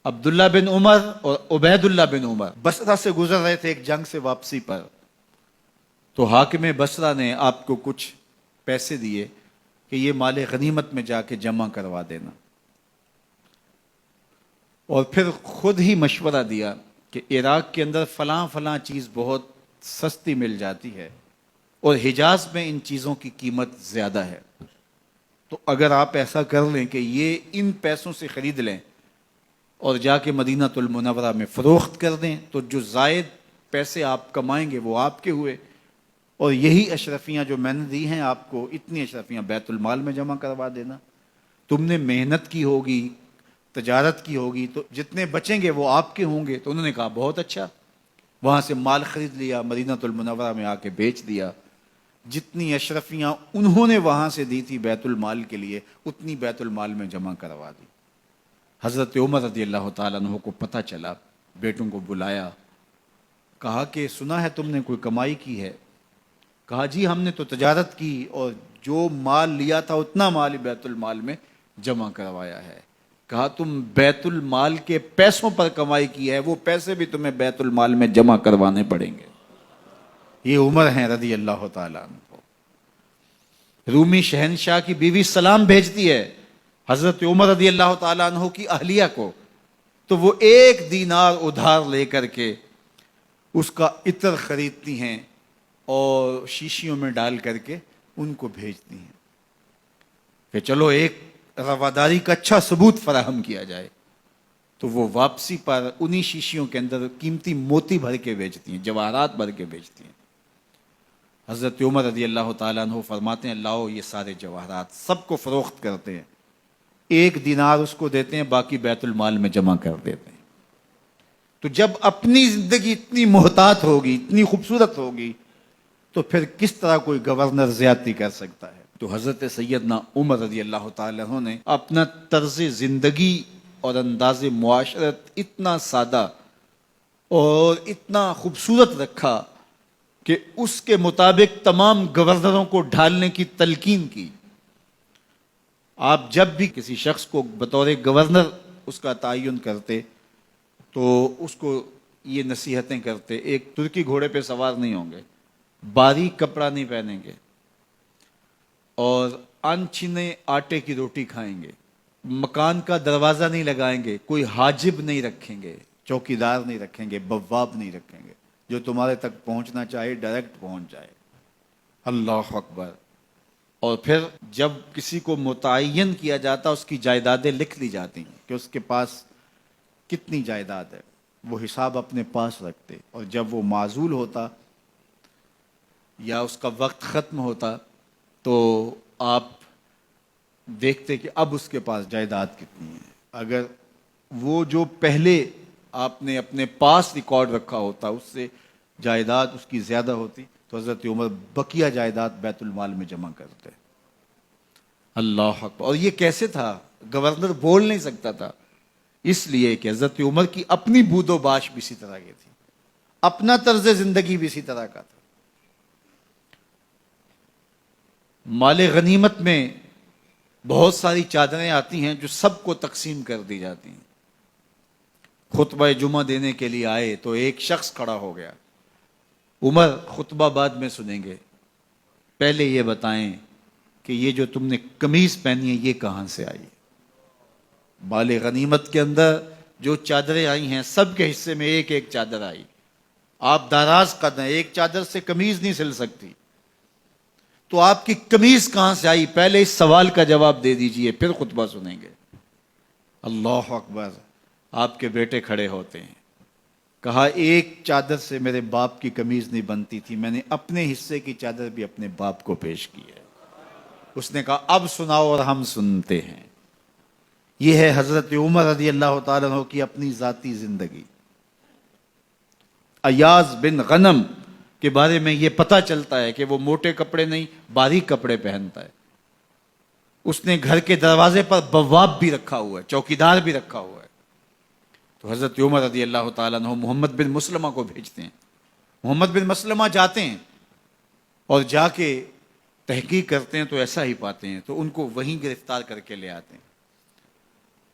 عبداللہ بن عمر اور عبید اللہ بن عمر بصرہ سے گزر رہے تھے ایک جنگ سے واپسی پر، تو حاکم بصرہ نے آپ کو کچھ پیسے دیے کہ یہ مال غنیمت میں جا کے جمع کروا دینا، اور پھر خود ہی مشورہ دیا کہ عراق کے اندر فلاں فلاں چیز بہت سستی مل جاتی ہے اور حجاز میں ان چیزوں کی قیمت زیادہ ہے، تو اگر آپ ایسا کر لیں کہ یہ ان پیسوں سے خرید لیں اور جا کے مدینہ المنورہ میں فروخت کر دیں، تو جو زائد پیسے آپ کمائیں گے وہ آپ کے ہوئے، اور یہی اشرفیاں جو میں نے دی ہیں آپ کو، اتنی اشرفیاں بیت المال میں جمع کروا دینا، تم نے محنت کی ہوگی، تجارت کی ہوگی، تو جتنے بچیں گے وہ آپ کے ہوں گے۔ تو انہوں نے کہا بہت اچھا، وہاں سے مال خرید لیا، مدینہ المنورہ میں آ کے بیچ دیا، جتنی اشرفیاں انہوں نے وہاں سے دی تھی بیت المال کے لیے، اتنی بیت المال میں جمع کروا دی۔ حضرت عمر رضی اللہ تعالیٰ عنہ کو پتہ چلا، بیٹوں کو بلایا، کہا کہ سنا ہے تم نے کوئی کمائی کی ہے؟ کہا جی ہم نے تو تجارت کی اور جو مال لیا تھا اتنا مال ہی بیت المال میں جمع کروایا ہے۔ کہا تم بیت المال کے پیسوں پر کمائی کی ہے، وہ پیسے بھی تمہیں بیت المال میں جمع کروانے پڑیں گے۔ یہ عمر ہیں رضی اللہ تعالیٰ عنہ۔ رومی شہنشاہ کی بیوی سلام بھیجتی ہے حضرت عمر رضی اللہ تعالیٰ عنہ کی اہلیہ کو، تو وہ 1 دینار ادھار لے کر کے اس کا عطر خریدتی ہیں اور شیشیوں میں ڈال کر کے ان کو بھیجتی ہیں کہ چلو ایک رواداری کا اچھا ثبوت فراہم کیا جائے۔ تو وہ واپسی پر انہی شیشیوں کے اندر قیمتی موتی بھر کے بیچتی ہیں، جواہرات بھر کے بیچتی ہیں۔ حضرت عمر رضی اللہ تعالیٰ عنہ فرماتے ہیں لاؤ یہ سارے جواہرات، سب کو فروخت کرتے ہیں، 1 دینار اس کو دیتے ہیں، باقی بیت المال میں جمع کر دیتے ہیں۔ تو جب اپنی زندگی اتنی محتاط ہوگی، اتنی خوبصورت ہوگی، تو پھر کس طرح کوئی گورنر زیادتی کر سکتا ہے؟ تو حضرت سیدنا عمر رضی اللہ تعالیٰ عنہ نے اپنا طرز زندگی اور انداز معاشرت اتنا سادہ اور اتنا خوبصورت رکھا کہ اس کے مطابق تمام گورنروں کو ڈھالنے کی تلقین کی۔ آپ جب بھی کسی شخص کو بطور گورنر اس کا تعین کرتے تو اس کو یہ نصیحتیں کرتے، ایک ترکی گھوڑے پہ سوار نہیں ہوں گے، باریک کپڑا نہیں پہنیں گے، اور انچھنے آٹے کی روٹی کھائیں گے، مکان کا دروازہ نہیں لگائیں گے، کوئی حاجب نہیں رکھیں گے، چوکیدار نہیں رکھیں گے، بواب نہیں رکھیں گے، جو تمہارے تک پہنچنا چاہے ڈائریکٹ پہنچ جائے۔ اللہ اکبر۔ اور پھر جب کسی کو متعین کیا جاتا اس کی جائیدادیں لکھ لی جاتی ہیں کہ اس کے پاس کتنی جائیداد ہے، وہ حساب اپنے پاس رکھتے، اور جب وہ معزول ہوتا یا اس کا وقت ختم ہوتا تو آپ دیکھتے کہ اب اس کے پاس جائیداد کتنی ہے۔ اگر وہ جو پہلے آپ نے اپنے پاس ریکارڈ رکھا ہوتا اس سے جائیداد اس کی زیادہ ہوتی تو حضرت عمر بقیہ جائیداد بیت المال میں جمع کرتے۔ اللہ اکبر۔ اور یہ کیسے تھا؟ گورنر بول نہیں سکتا تھا، اس لیے کہ حضرت عمر کی اپنی بود و باش بھی اسی طرح کی تھی، اپنا طرز زندگی بھی اسی طرح کا تھا۔ مال غنیمت میں بہت ساری چادریں آتی ہیں جو سب کو تقسیم کر دی جاتی ہیں۔ خطبہ جمعہ دینے کے لیے آئے تو ایک شخص کھڑا ہو گیا، عمر خطبہ بعد میں سنیں گے، پہلے یہ بتائیں کہ یہ جو تم نے قمیض پہنی ہے یہ کہاں سے آئی؟ مال غنیمت کے اندر جو چادریں آئی ہیں سب کے حصے میں ایک ایک چادر آئی، آپ داراز قد ہیں، ایک چادر سے قمیض نہیں سل سکتی، تو آپ کی قمیض کہاں سے آئی؟ پہلے اس سوال کا جواب دے دیجئے، پھر خطبہ سنیں گے۔ اللہ اکبر۔ آپ کے بیٹے کھڑے ہوتے ہیں، کہا ایک چادر سے میرے باپ کی قمیض نہیں بنتی تھی، میں نے اپنے حصے کی چادر بھی اپنے باپ کو پیش کی ہے۔ اس نے کہا اب سناؤ، اور ہم سنتے ہیں۔ یہ ہے حضرت عمر رضی اللہ تعالیٰ عنہ کی اپنی ذاتی زندگی۔ ایاز بن غنم کے بارے میں یہ پتہ چلتا ہے کہ وہ موٹے کپڑے نہیں باریک کپڑے پہنتا ہے۔ اس نے گھر کے دروازے پر بواب بھی رکھا ہوا ہے، چوکیدار بھی رکھا ہوا ہے۔ تو حضرت عمر رضی اللہ تعالیٰ عنہ محمد بن مسلمہ کو بھیجتے ہیں، محمد بن مسلمہ جاتے ہیں اور جا کے تحقیق کرتے ہیں تو ایسا ہی پاتے ہیں، تو ان کو وہیں گرفتار کر کے لے آتے ہیں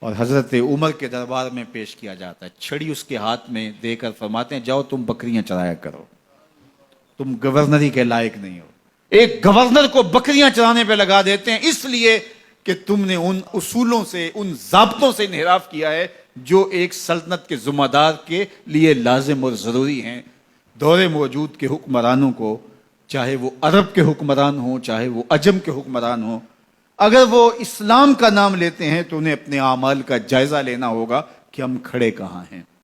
اور حضرت عمر کے دربار میں پیش کیا جاتا ہے، چھڑی اس کے ہاتھ میں دے کر فرماتے ہیں جاؤ تم بکریاں چرایا کرو، تم گورنری کے لائق نہیں ہو۔ ایک گورنر کو بکریاں چرانے پہ لگا دیتے ہیں اس لیے کہ تم نے ان اصولوں سے، ان ضابطوں سے انحراف کیا ہے جو ایک سلطنت کے ذمہ دار کے لیے لازم اور ضروری ہیں۔ دور موجود کے حکمرانوں کو، چاہے وہ عرب کے حکمران ہوں چاہے وہ عجم کے حکمران ہوں، اگر وہ اسلام کا نام لیتے ہیں تو انہیں اپنے اعمال کا جائزہ لینا ہوگا کہ ہم کھڑے کہاں ہیں۔